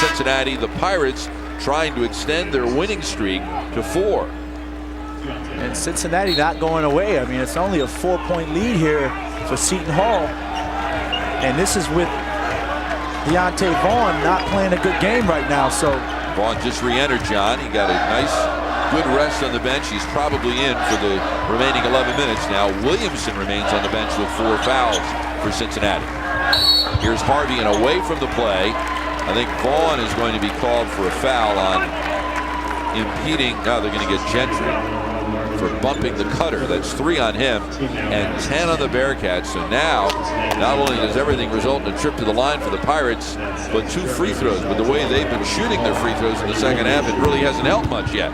Cincinnati. The Pirates trying to extend their winning streak to 4. And Cincinnati not going away. I mean, it's only a 4-point lead here for Seton Hall. And this is with Deontay Vaughn not playing a good game right now. So Vaughn just re-entered, John. He got a nice, good rest on the bench. He's probably in for the remaining 11 minutes now. Williamson remains on the bench with 4 fouls for Cincinnati. Here's Harvey and away from the play. I think Vaughn is going to be called for a foul on impeding. Now they're going to get Gentry for bumping the cutter. That's 3 on him and 10 on the Bearcats. So now, not only does everything result in a trip to the line for the Pirates, but 2 free throws. But the way they've been shooting their free throws in the second half, it really hasn't helped much yet.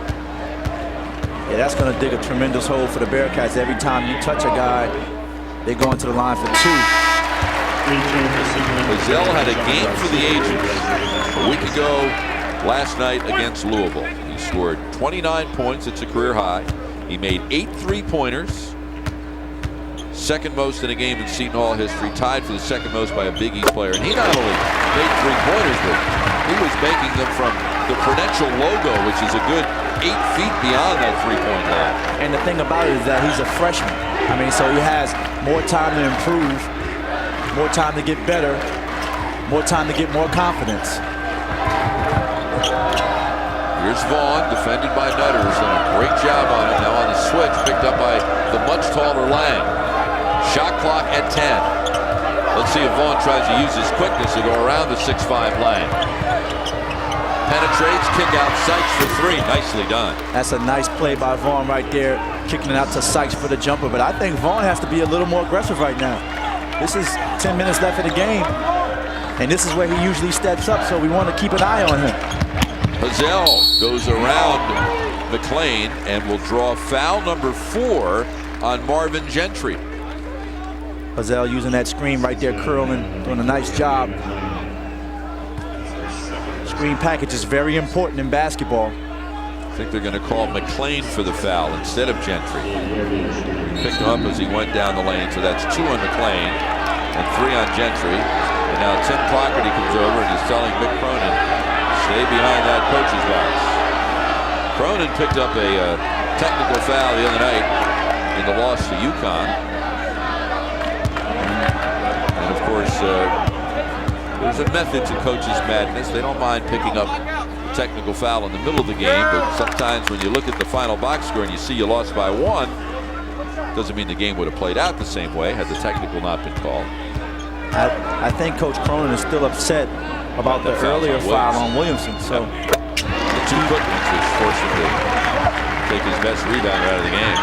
Yeah, that's going to dig a tremendous hole for the Bearcats. Every time you touch a guy, they go into the line for 2. Bazell had a game for the Agents a week ago last night against Louisville. He scored 29 points. It's a career high. He made 8 3-pointers. Second most in a game in Seton Hall history, tied for the second most by a Big East player. And he not only made 3-pointers, but he was making them from the Prudential logo, which is a good 8 feet beyond that 3-point line. And the thing about it is that he's a freshman. I mean, so he has more time to improve, more time to get better, more time to get more confidence. Here's Vaughn, defended by Nutter, who's done a great job on it. Now on the switch, picked up by the much taller Lang. Shot clock at 10. Let's see if Vaughn tries to use his quickness to go around the 6'5" Lang. Penetrates, kick out Sykes for 3. Nicely done. That's a nice play by Vaughn right there, kicking it out to Sykes for the jumper. But I think Vaughn has to be a little more aggressive right now. This is 10 minutes left in the game, and this is where he usually steps up, so we want to keep an eye on him. Bazell goes around McLean and will draw foul number 4 on Marvin Gentry. Bazell using that screen right there, curling, doing a nice job. Screen package is very important in basketball. I think they're going to call McLean for the foul instead of Gentry. He picked him up as he went down the lane, so that's 2 on McLean and 3 on Gentry. And now Tim Clockerty comes over and he's telling Mick Cronin, stay behind that coach's box. Cronin picked up a technical foul the other night in the loss to UConn. And of course, there's a method to coaches' madness. They don't mind picking up a technical foul in the middle of the game, but sometimes when you look at the final box score and you see you lost by 1, doesn't mean the game would have played out the same way had the technical not been called. I think Coach Cronin is still upset about the earlier foul on Williamson. So the 2 quick ones which forced him to take his best rebounder out of the game.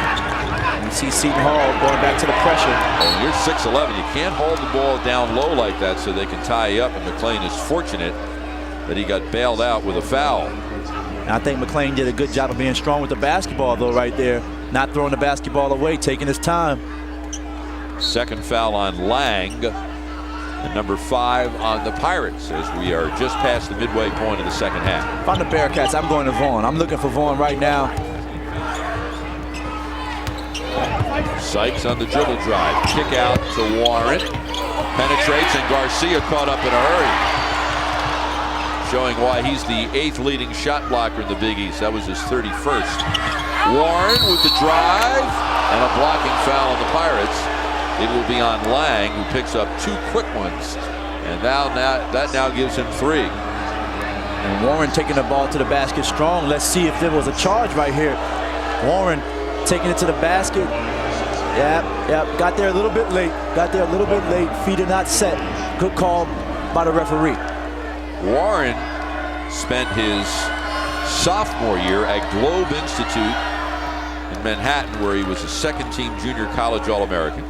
You see Seton Hall going back to the pressure. And you're 6'11". You can't hold the ball down low like that so they can tie you up. And McLean is fortunate that he got bailed out with a foul. And I think McLean did a good job of being strong with the basketball, though, right there. Not throwing the basketball away, taking his time. Second foul on Lang. And number 5 on the Pirates as we are just past the midway point of the second half. If I'm the Bearcats, I'm going to Vaughn. I'm looking for Vaughn right now. Sykes on the dribble drive. Kick out to Warren. Penetrates and Garcia caught up in a hurry. Showing why he's the 8th leading shot blocker in the Big East. That was his 31st. Warren with the drive and a blocking foul on the Pirates. It will be on Lang, who picks up 2 quick ones. And that now gives him 3. And Warren taking the ball to the basket strong. Let's see if there was a charge right here. Warren taking it to the basket. Yep. Got there a little bit late. Feet are not set. Good call by the referee. Warren spent his sophomore year at Globe Institute in Manhattan, where he was a second-team junior college All-American.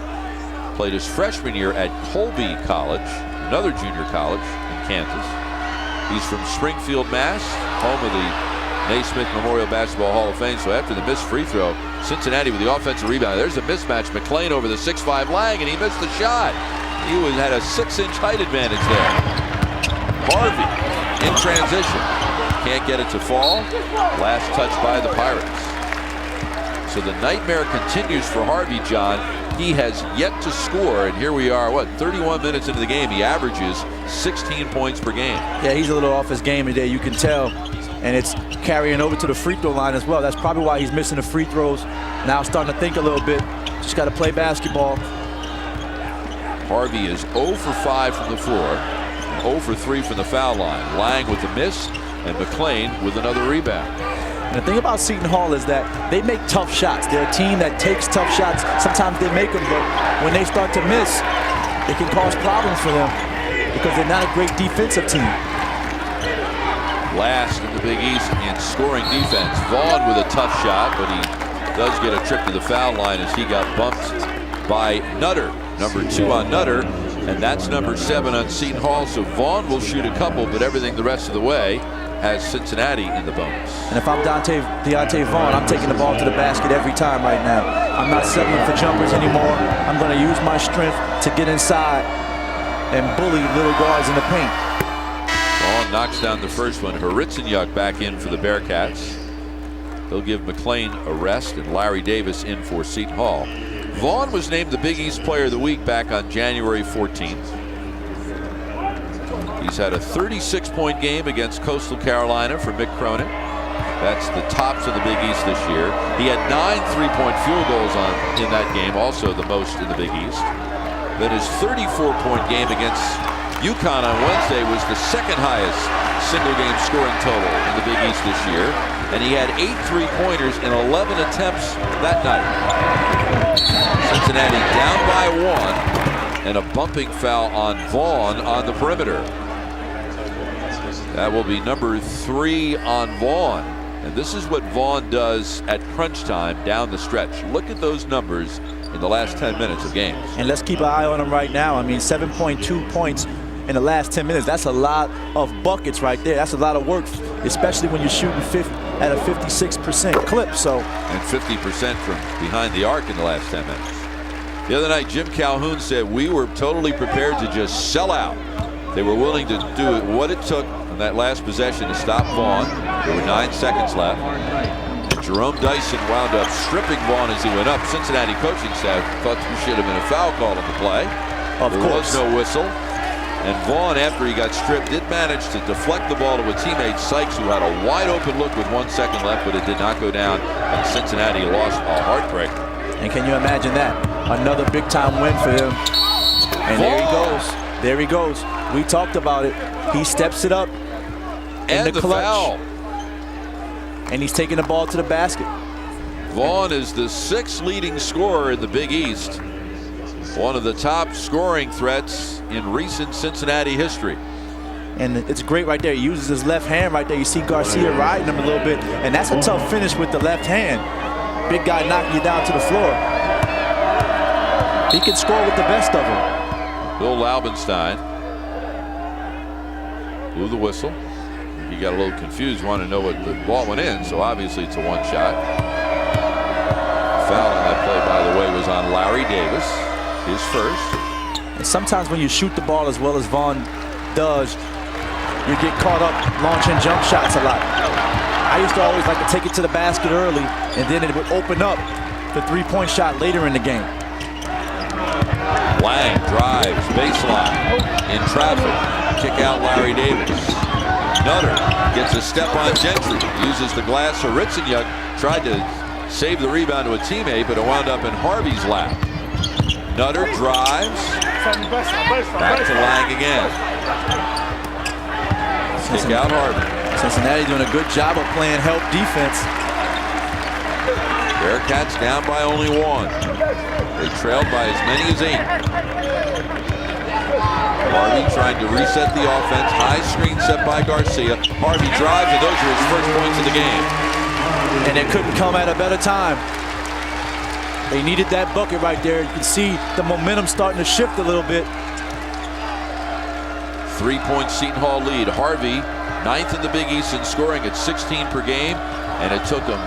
Played his freshman year at Colby College, another junior college in Kansas. He's from Springfield, Mass., home of the Naismith Memorial Basketball Hall of Fame. So after the missed free throw, Cincinnati with the offensive rebound. There's a mismatch. McLean over the 6'5" Lang, and he missed the shot. He had a 6-inch height advantage there. Harvey in transition. Can't get it to fall. Last touch by the Pirates. So the nightmare continues for Harvey, John. He has yet to score, and here we are, 31 minutes into the game. He averages 16 points per game. Yeah, he's a little off his game today, you can tell. And it's carrying over to the free throw line as well. That's probably why he's missing the free throws. Now starting to think a little bit. Just got to play basketball. Harvey is 0 for 5 from the floor, and 0 for 3 from the foul line. Lang with the miss, and McClain with another rebound. And the thing about Seton Hall is that they make tough shots. They're a team that takes tough shots. Sometimes they make them, but when they start to miss, it can cause problems for them because they're not a great defensive team. Last in the Big East in scoring defense. Vaughn with a tough shot, but he does get a trip to the foul line as he got bumped by Nutter. Number 2 on Nutter, and that's number 7 on Seton Hall. So Vaughn will shoot a couple, but everything the rest of the way has Cincinnati in the bonus. And if I'm Deontay Vaughn, I'm taking the ball to the basket every time right now. I'm not settling for jumpers anymore. I'm going to use my strength to get inside and bully little guards in the paint. Vaughn knocks down the first one. Hritzenjak back in for the Bearcats. They'll give McClain a rest and Larry Davis in for Seton Hall. Vaughn was named the Big East Player of the Week back on January 14th. He's had a 36-point game against Coastal Carolina for Mick Cronin. That's the tops of the Big East this year. He had 9 3-point field goals in that game, also the most in the Big East. Then his 34-point game against UConn on Wednesday was the second highest single-game scoring total in the Big East this year. And he had 8 3-pointers in 11 attempts that night. Cincinnati down by 1, and a bumping foul on Vaughn on the perimeter. That will be number 3 on Vaughn. And this is what Vaughn does at crunch time down the stretch. Look at those numbers in the last 10 minutes of games. And let's keep an eye on him right now. I mean, 7.2 points in the last 10 minutes. That's a lot of buckets right there. That's a lot of work, especially when you're shooting at a 56% clip. And 50% from behind the arc in the last 10 minutes. The other night, Jim Calhoun said, we were totally prepared to just sell out. They were willing to do what it took on that last possession to stop Vaughn. There were 9 seconds left. And Jerome Dyson wound up stripping Vaughn as he went up. Cincinnati coaching staff thought there should have been a foul call on the play. There was no whistle. And Vaughn, after he got stripped, did manage to deflect the ball to a teammate, Sykes, who had a wide open look with 1 second left, but it did not go down. And Cincinnati lost a heartbreaker. And can you imagine that? Another big time win for him. And there he goes. There he goes. We talked about it. He steps it up in the clutch. Foul. And he's taking the ball to the basket. Vaughn is the 6th leading scorer in the Big East. One of the top scoring threats in recent Cincinnati history. And it's great right there. He uses his left hand right there. You see Garcia riding him a little bit. And that's a tough finish with the left hand. Big guy knocking you down to the floor. He can score with the best of them. Bill Laubenstein blew the whistle. He got a little confused, wanted to know what the ball went in, so obviously it's a 1 shot. Foul on that play, by the way, was on Larry Davis, his first. And sometimes when you shoot the ball as well as Vaughn does, you get caught up launching jump shots a lot. I used to always like to take it to the basket early, and then it would open up the 3-point shot later in the game. Lang drives, baseline, in traffic, kick out Larry Davis. Nutter gets a step on Gentry, uses the glass. Hritzenjak tried to save the rebound to a teammate, but it wound up in Harvey's lap. Nutter drives, back to Lang again. Kick out Harvey. Cincinnati doing a good job of playing help defense. Bearcats down by only 1. They trailed by as many as 8. Harvey trying to reset the offense. High screen set by Garcia. Harvey drives, and those are his first points of the game. And it couldn't come at a better time. They needed that bucket right there. You can see the momentum starting to shift a little bit. 3-point Seton Hall lead. Harvey, 9th in the Big East in scoring at 16 per game, and it took him